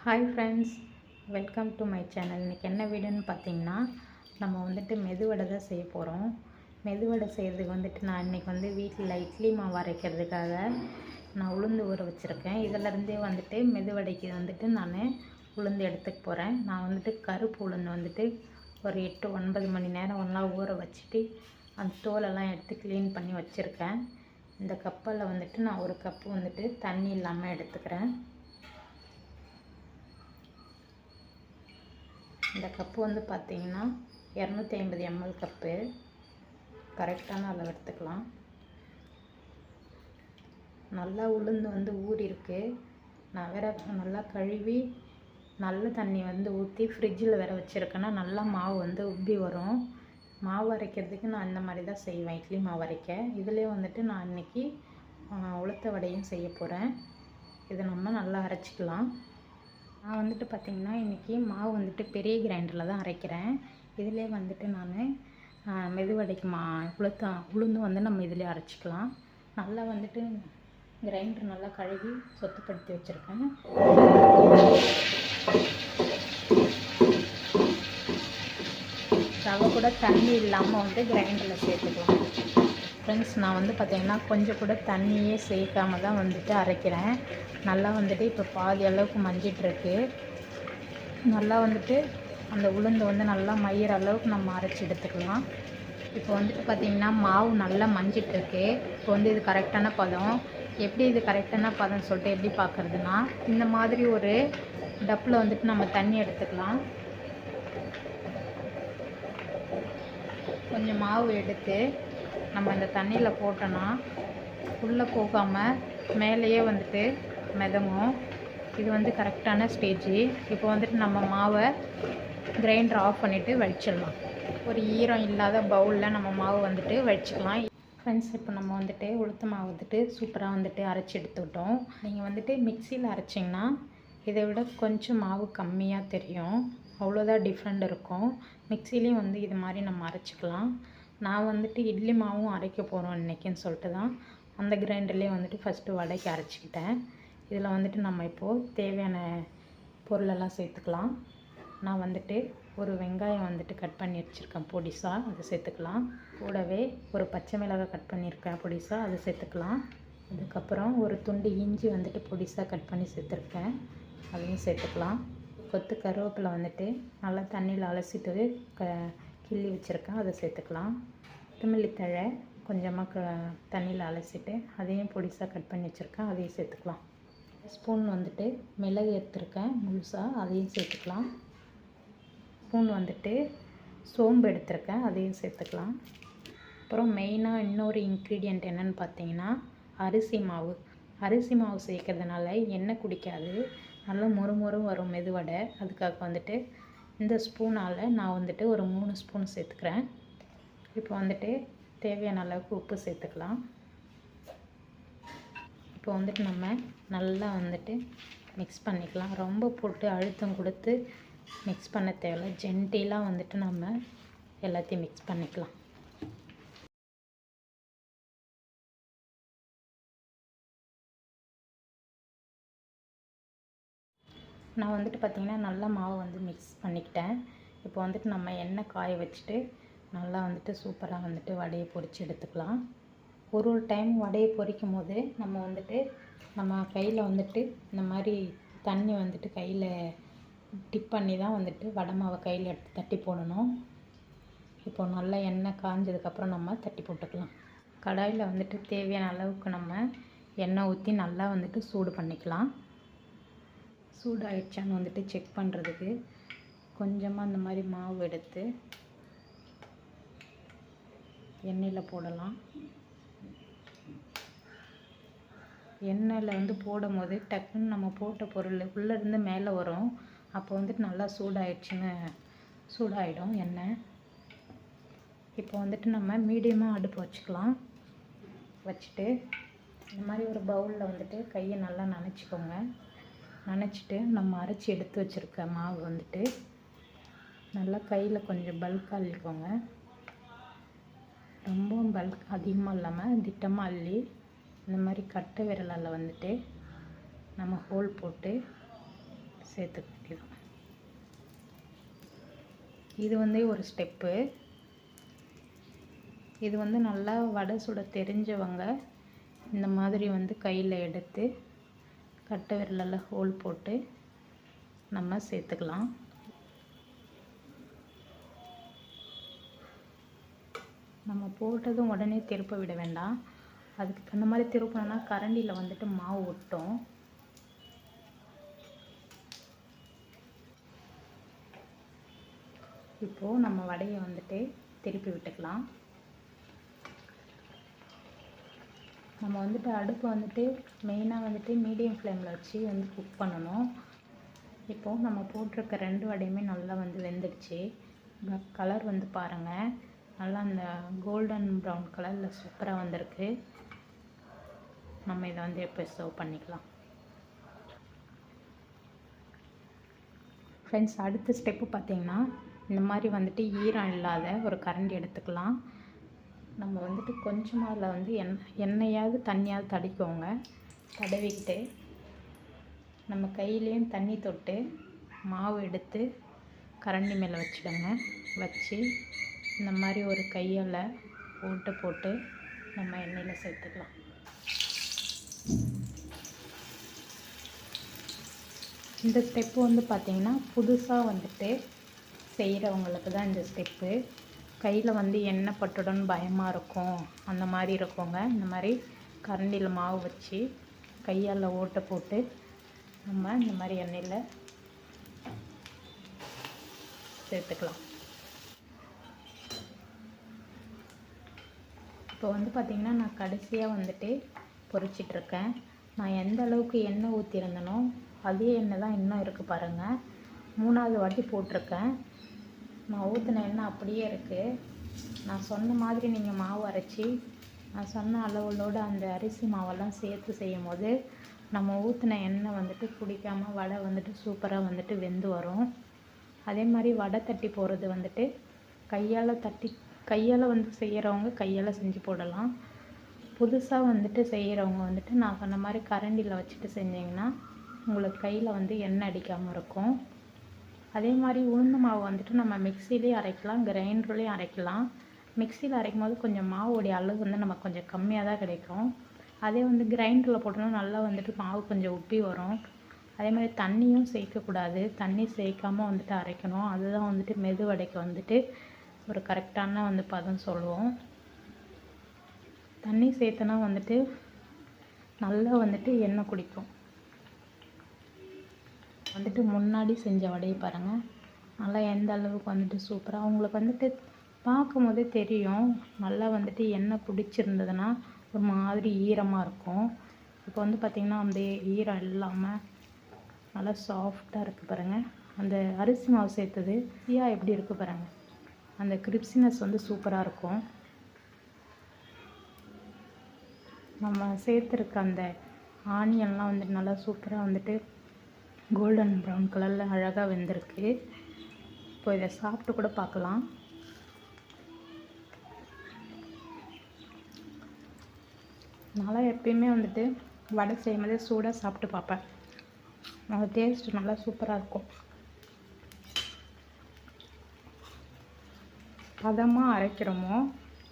Hi friends, welcome to my channel. இன்னைக்கு என்ன வீடியோன்னு பார்த்தீங்கன்னா நம்ம வந்துட்டு மெதுவடை தான் செய்ய போகிறோம். மெதுவடை செய்கிறதுக்கு வந்துட்டு நான் இன்றைக்கி வீட்டில் இட்லி மாவு அரைக்கிறதுக்காக நான் உளுந்து ஊற வச்சுருக்கேன். இதிலருந்தே வந்துட்டு மெதுவடைக்கு நான் உளுந்து எடுத்துக்க போகிறேன். நான் கருப்பு உளுந்து ஒரு 8-9 மணி நேரம் ஒன்றா ஊற வச்சுட்டு அந்த தோலெல்லாம் எடுத்து க்ளீன் பண்ணி வச்சுருக்கேன். இந்த கப்பில் நான் ஒரு கப்பு தண்ணி இல்லாமல் எடுத்துக்கிறேன். இந்த கப்பு பார்த்தீங்கன்னா 250 ml கப்பு, கரெக்டான அளவு எடுத்துக்கலாம். நல்லா உளுந்து ஊறி இருக்கு. நான் வேற நல்லா கழுவி நல்ல தண்ணி ஊற்றி ஃப்ரிட்ஜில் வேற வச்சுருக்கேன்னா நல்லா மாவு உப்பி வரும். மாவு அரைக்கிறதுக்கு நான் இந்த மாதிரி தான் செய்வேன். இட்லி மாவு அரைக்க இதிலே நான் இன்றைக்கி உளுத்த வடையும் செய்ய போகிறேன். இதை நம்ம நல்லா அரைச்சிக்கலாம். நான் பார்த்திங்கன்னா இன்றைக்கி மாவு பெரிய கிரைண்டரில் தான் அரைக்கிறேன். இதிலே நான் மெதுவடைக்கு உளுந்து நம்ம இதிலே அரைச்சிக்கலாம். நல்லா கிரைண்டர் நல்லா கழுவி சுத்தப்படுத்தி வச்சுருக்கேன். ரவை கூட தண்ணி இல்லாமல் கிரைண்டரில் சேர்த்துக்கலாம். ஃப்ரெண்ட்ஸ், நான் பார்த்திங்கன்னா கொஞ்சம் கூட தண்ணியே சேர்க்காம தான் அரைக்கிறேன். நல்லா இப்போ பாதி அளவுக்கு மஞ்சிட்ருக்கு. நல்லா அந்த உளுந்து நல்லா மயிற அளவுக்கு நம்ம அரைச்சி எடுத்துக்கலாம். இப்போ பார்த்திங்கன்னா மாவு நல்லா மஞ்சிட்ருக்கு. இப்போ இது கரெக்டான பதம். எப்படி இது கரெக்டான பதம்னு சொல்லிட்டு எப்படி பார்க்குறதுனா, இந்த மாதிரி ஒரு டப்பில் நம்ம தண்ணி எடுத்துக்கலாம். கொஞ்சம் மாவு எடுத்து நம்ம இந்த தண்ணியில் போட்டோன்னா உள்ளே போகாமல் மேலேயே மிதங்கும். இது கரெக்டான ஸ்டேஜு. இப்போ நம்ம மாவை கிரைண்டர் ஆஃப் பண்ணிவிட்டு வடிச்சிடலாம். ஒரு ஈரம் இல்லாத பவுலில் நம்ம மாவு வடிச்சிக்கலாம். ஃப்ரெண்ட்ஸ், இப்போ நம்ம உளுத்த மாவு சூப்பராக அரைச்சி எடுத்துக்கிட்டோம். நீங்கள் மிக்சியில் அரைச்சிங்கன்னா இதை விட கொஞ்சம் மாவு கம்மியாக தெரியும். அவ்வளோதான் டிஃப்ரெண்ட் இருக்கும். மிக்சிலையும் இது மாதிரி நம்ம அரைச்சிக்கலாம். நான் இட்லி மாவும் அரைக்க போகிறோம் இன்றைக்கின்னு சொல்லிட்டு தான் அந்த கிரைண்டர்லேயே ஃபஸ்ட்டு வடைக்கு அரைச்சிக்கிட்டேன். இதில் நம்ம இப்போது தேவையான பொருளெல்லாம் சேர்த்துக்கலாம். நான் ஒரு வெங்காயம் கட் பண்ணி வச்சுருக்கேன் பொடிசாக, அதை சேர்த்துக்கலாம். கூடவே ஒரு பச்சை மிளகாய் கட் பண்ணியிருக்கேன் பொடிசாக, அதை சேர்த்துக்கலாம். அதுக்கப்புறம் ஒரு துண்டு இஞ்சி பொடிசாக கட் பண்ணி சேர்த்துருக்கேன், அதையும் சேர்த்துக்கலாம். கொத்து கருவேப்பிலை நல்லா தண்ணியில் அலசிட்டு கிள்ளி வச்சுருக்கேன், அதை சேர்த்துக்கலாம். கொத்தமல்லி தழை கொஞ்சமாக தண்ணியில் அலசிட்டு அதையும் பொடிசாக கட் பண்ணி வச்சுருக்கேன், அதையும் சேர்த்துக்கலாம். ஸ்பூன் மிளகு எடுத்துருக்கேன் முழுசாக, அதையும் சேர்த்துக்கலாம். ஸ்பூன் சோம்பு எடுத்துருக்கேன், அதையும் சேர்த்துக்கலாம். அப்புறம் மெயினாக இன்னொரு இன்க்ரீடியண்ட் என்னென்னு பார்த்தீங்கன்னா அரிசி மாவு. அரிசி மாவு சேர்க்கறதுனால எண்ணெய் குடிக்காது, நல்லா மொறு வரும் மெதுவடை. அதுக்காக இந்த ஸ்பூனால் நான் ஒரு 3 ஸ்பூன் சேர்த்துக்கிறேன். இப்போ தேவையான அளவுக்கு உப்பு சேர்த்துக்கலாம். இப்போ நம்ம நல்லா மிக்ஸ் பண்ணிக்கலாம். ரொம்ப போட்டு அழுத்தம் கொடுத்து மிக்ஸ் பண்ண தேவையில்லை. ஜென்டிலாக நம்ம எல்லாத்தையும் மிக்ஸ் பண்ணிக்கலாம். நான் பார்த்திங்கன்னா நல்லா மாவு மிக்ஸ் பண்ணிக்கிட்டேன். இப்போ நம்ம எண்ணெய் காய வச்சுட்டு நல்லா சூப்பராக வடையை பொரித்து எடுத்துக்கலாம். ஒரு டைம் வடையை பொரிக்கும் போது நம்ம நம்ம கையில் இந்த மாதிரி தண்ணி கையில் டிப் பண்ணி தான் வடை மாவை கையில் எடுத்து தட்டி போடணும். இப்போ நல்லா எண்ணெய் காஞ்சதுக்கப்புறம் நம்ம தட்டி போட்டுக்கலாம். கடாயில் தேவையான அளவுக்கு நம்ம எண்ணெய் ஊற்றி நல்லா சூடு பண்ணிக்கலாம். சூடு ஆயிடுச்சான்னு செக் பண்ணுறதுக்கு கொஞ்சமாக இந்த மாதிரி மாவு எடுத்து எண்ணெயில் போடலாம். எண்ணெயில் போடும் போது டக்குன்னு நம்ம போட்ட பொருள் உள்ளேருந்து மேலே வரும். அப்போ நல்லா சூடாயிடும் எண்ணெய். இப்போ நம்ம மீடியமாக அடுப்பு வச்சுக்கலாம். வச்சுட்டு இந்த மாதிரி ஒரு பவுலில் கையை நல்லா நனைச்சிக்கோங்க. நனைச்சிட்டு நம்ம அரைச்சி எடுத்து வச்சுருக்க மாவு நல்லா கையில் கொஞ்சம் பல்காக அள்ளிக்கோங்க. ரொம்பவும் பல்க் அதிகமாக இல்லாமல் திட்டமாக அள்ளி இந்த மாதிரி கட்டை விரலால் நம்ம ஹோல் போட்டு சேர்த்துக்க வேண்டியது. இது வந்து ஒரு ஸ்டெப்பு. இது வந்து நல்லா வடை சுட தெரிஞ்சவங்க இந்த மாதிரி வந்து கையில் எடுத்து கட்டை விரலில் ஹோல் போட்டு நம்ம சேர்த்துக்கலாம். நம்ம போட்டதும் உடனே திருப்ப விட வேண்டாம். அதுக்கு அந்த மாதிரி திருப்பினோன்னா கரண்டியில் வந்துட்டு மாவு ஒட்டும். இப்போது நம்ம வடையை வந்துட்டு திருப்பி விட்டுக்கலாம். நம்ம வந்துட்டு அடுப்பு வந்துட்டு மெயினாக வந்துட்டு மீடியம் ஃப்ளேமில் வச்சு வந்து குக் பண்ணணும். இப்போது நம்ம போட்டிருக்க 2 வடையுமே நல்லா வந்து வெந்துடுச்சு. கலர் வந்து பாருங்கள், நல்லா அந்த கோல்டன் ப்ரௌன் கலரில் சூப்பராக வந்திருக்கு. நம்ம இதை வந்து எப்போ சர்வ் பண்ணிக்கலாம். ஃப்ரெண்ட்ஸ், அடுத்த ஸ்டெப்பு பார்த்திங்கன்னா இந்த மாதிரி வந்துட்டு ஈரம் இல்லாத ஒரு கரண்டி எடுத்துக்கலாம். நம்ம வந்துட்டு கொஞ்சமாக அதில் வந்து எண்ணெயாவது தண்ணியாவது தடவிக்கோங்க. தடவிக்கிட்டு நம்ம கையிலையும் தண்ணி தொட்டு மாவு எடுத்து கரண்டி மேலே வச்சுடுங்க. வச்சு இந்த மாதிரி ஒரு கையால் ஓட்டை போட்டு நம்ம எண்ணெயில் சேர்த்துக்கலாம். இந்த ஸ்டெப்பு வந்து பார்த்திங்கன்னா புதுசாக வந்துட்டு செய்கிறவங்களுக்கு தான் இந்த ஸ்டெப்பு. கையில் வந்து எண்ணெய் பட்டுடன்னு பயமாக இருக்கும், அந்த மாதிரி இருக்கவங்க இந்த மாதிரி கரண்டியில் மாவு வச்சு கையால் ஓட்டை போட்டு நம்ம இந்த மாதிரி எண்ணெயில் சேர்த்துக்கலாம். இப்போ வந்து பார்த்திங்கன்னா நான் கடைசியாக வந்துட்டு பொரிச்சிட்ருக்கேன். நான் எந்த அளவுக்கு எண்ணெய் ஊற்றிருந்தனோ அதே எண்ணெய் தான் இன்னும் இருக்குது பாருங்கள். 3வது வாட்டி போட்டிருக்கேன். நான் ஊற்றின எண்ணெய் அப்படியே இருக்குது. நான் சொன்ன மாதிரி நீங்கள் மாவு அரைச்சி நான் சொன்ன அளவுகளோடு அந்த அரிசி மாவெல்லாம் சேர்த்து செய்யும் போது நம்ம ஊற்றின எண்ணெய் வந்துட்டு குடிக்காமல் வடை வந்துட்டு சூப்பராக வந்துட்டு வெந்து வரும். அதே மாதிரி வடை தட்டி போடுறது வந்துட்டு கையால் வந்து செய்கிறவங்க கையால் செஞ்சு போடலாம். புதுசாக வந்துட்டு செய்கிறவங்க வந்துட்டு நான் சொன்ன மாதிரி கரண்டியில் வச்சுட்டு செஞ்சிங்கன்னா உங்களுக்கு கையில் வந்து எண்ணெய் அடிக்காமல் இருக்கும். அதே மாதிரி உளுந்து மாவு வந்துட்டு நம்ம மிக்சிலேயும் அரைக்கலாம், கிரைண்டர்லேயும் அரைக்கலாம். மிக்சியில் அரைக்கும் போது கொஞ்சம் மாவோடைய அளவு வந்து நமக்கு கொஞ்சம் கம்மியாக தான் கிடைக்கும். அதே வந்து கிரைண்டரில் போட்டோன்னா நல்லா வந்துட்டு மாவு கொஞ்சம் உப்பி வரும். அதே மாதிரி தண்ணியும் சேர்க்கக்கூடாது, தண்ணி சேர்க்காமல் வந்துட்டு அரைக்கணும். அதுதான் வந்துட்டு மெதுவடைக்கு வந்துட்டு ஒரு கரெக்டான வந்து பதம் சொல்லுவோம். தண்ணி சேர்த்தனா வந்துட்டு நல்லா வந்துட்டு எண்ணெய் குடிக்கும். வந்துட்டு முன்னாடி செஞ்ச வடையை பாருங்கள், நல்லா எந்த அளவுக்கு வந்துட்டு சூப்பராக உங்களுக்கு வந்துட்டு பார்க்கும் போதே தெரியும். நல்லா வந்துட்டு எண்ணெய் பிடிச்சிருந்ததுன்னா ஒரு மாதிரி ஈரமாக இருக்கும். இப்போ வந்து பார்த்திங்கன்னா அந்த ஈரம் இல்லாமல் நல்லா சாஃப்டாக இருக்குது பாருங்கள். அந்த அரிசி மாவு சேர்த்தது எப்படி இருக்குது பாருங்கள். அந்த கிரிப்ஸினஸ் வந்து சூப்பராக இருக்கும். நம்ம சேர்த்துருக்க அந்த ஆனியன்லாம் வந்துட்டு நல்லா சூப்பராக வந்துட்டு கோல்டன் ப்ரௌன் கலரில் அழகாக வெந்திருக்கு. இப்போ இதை சாப்பிட்டு கூட பார்க்கலாம். நான் எப்பயுமே வந்துட்டு வடை செய்யும் போதே சூடாக சாப்பிட்டு பார்ப்பேன். அந்த டேஸ்ட் நல்லா சூப்பராக இருக்கும். பதமாக அரைக்கிறோமோ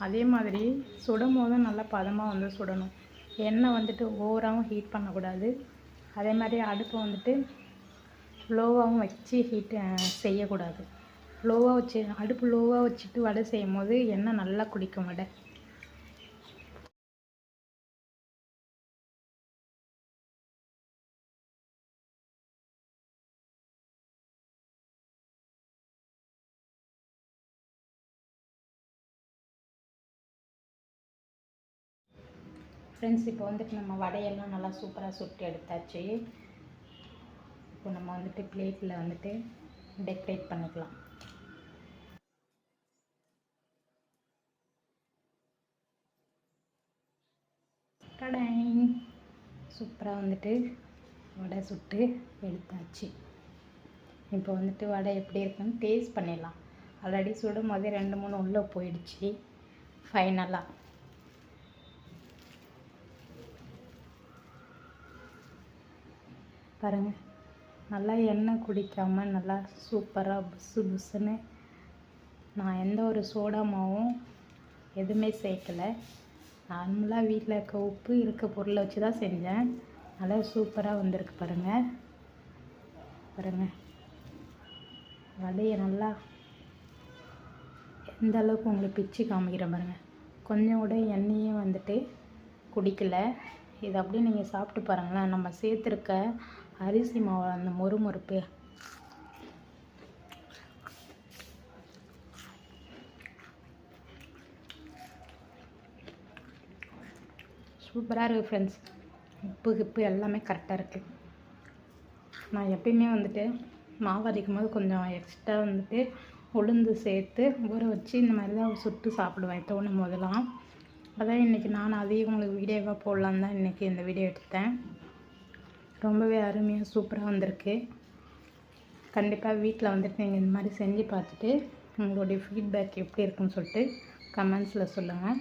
அதே மாதிரி சுடும் போதும் நல்லா பதமாக வந்து சுடணும். எண்ணெய் வந்துட்டு ஓவராகவும் ஹீட் பண்ணக்கூடாது. அதே மாதிரி அடுப்பை வந்துட்டு லோவாகவும் வச்சு செய்யக்கூடாது. அடுப்பு லோவாக வச்சுட்டு வடை செய்யும் போது எண்ணெய் நல்லா குடிக்கும் வடை. ஃப்ரெண்ட்ஸ், இப்போ வந்துட்டு நம்ம வடையெல்லாம் நல்லா சூப்பராக சுட்டு எடுத்தாச்சு. இப்போ நம்ம வந்துட்டு பிளேட்டில் வந்துட்டு டெக்கரேட் பண்ணிக்கலாம். டடைங், சூப்பராக வந்துட்டு வடை சுட்டு எடுத்தாச்சு. இப்போ வந்துட்டு வடை எப்படி இருக்குன்னு டேஸ்ட் பண்ணிடலாம். ஆல்ரெடி சுடும் போதே 2-3 உள்ளே போயிடுச்சு. ஃபைனலாக பாருங்கள், நல்லா எண்ணெய் குடிக்காமல் நல்லா சூப்பராக புசு புசுன்னு. நான் எந்த ஒரு சோடா மாவும் எதுவுமே சேர்க்கலை. நார்மலாக வீட்டில் இருக்க உப்பு இருக்க பொருளை வச்சு தான் செஞ்சேன். நல்லா சூப்பராக வந்திருக்கு பாருங்கள். வடையை நல்லா எந்த அளவுக்கு உங்களுக்கு பிச்சு காமிக்கிறேன் பாருங்கள். கொஞ்சம் கூட எண்ணெயும் வந்துட்டு குடிக்கல. இது அப்படியே நீங்கள் சாப்பிட்டு பாருங்களேன். நம்ம சேர்த்துருக்க அரிசி மாவு அந்த மொறுமொறுப்பு சூப்பராக இருக்குது ஃப்ரெண்ட்ஸ். உப்பு எல்லாமே கரெக்டாக இருக்குது. நான் எப்பயுமே வந்துட்டு மாவு அரைக்கும் போது கொஞ்சம் எக்ஸ்ட்ரா வந்துட்டு உளுந்து சேர்த்து ஊற வச்சு இந்த மாதிரி தான் சுட்டு சாப்பிடுவேன் தோணும் போதெல்லாம். அதான் இன்றைக்கி நான் அதையும் உங்களுக்கு வீடியோவாக போடலான்னு தான் இன்றைக்கி இந்த வீடியோ எடுத்தேன். ரொம்பவே அருமையாக சூப்பராக வந்திருக்கு. கண்டிப்பாக வீட்டில் வந்துட்டு நீங்கள் இந்த மாதிரி செஞ்சு பார்த்துட்டு உங்களுடைய ஃபீட்பேக் எப்படி இருக்குன்னு சொல்லிட்டு கமெண்ட்ஸில் சொல்லுங்கள்.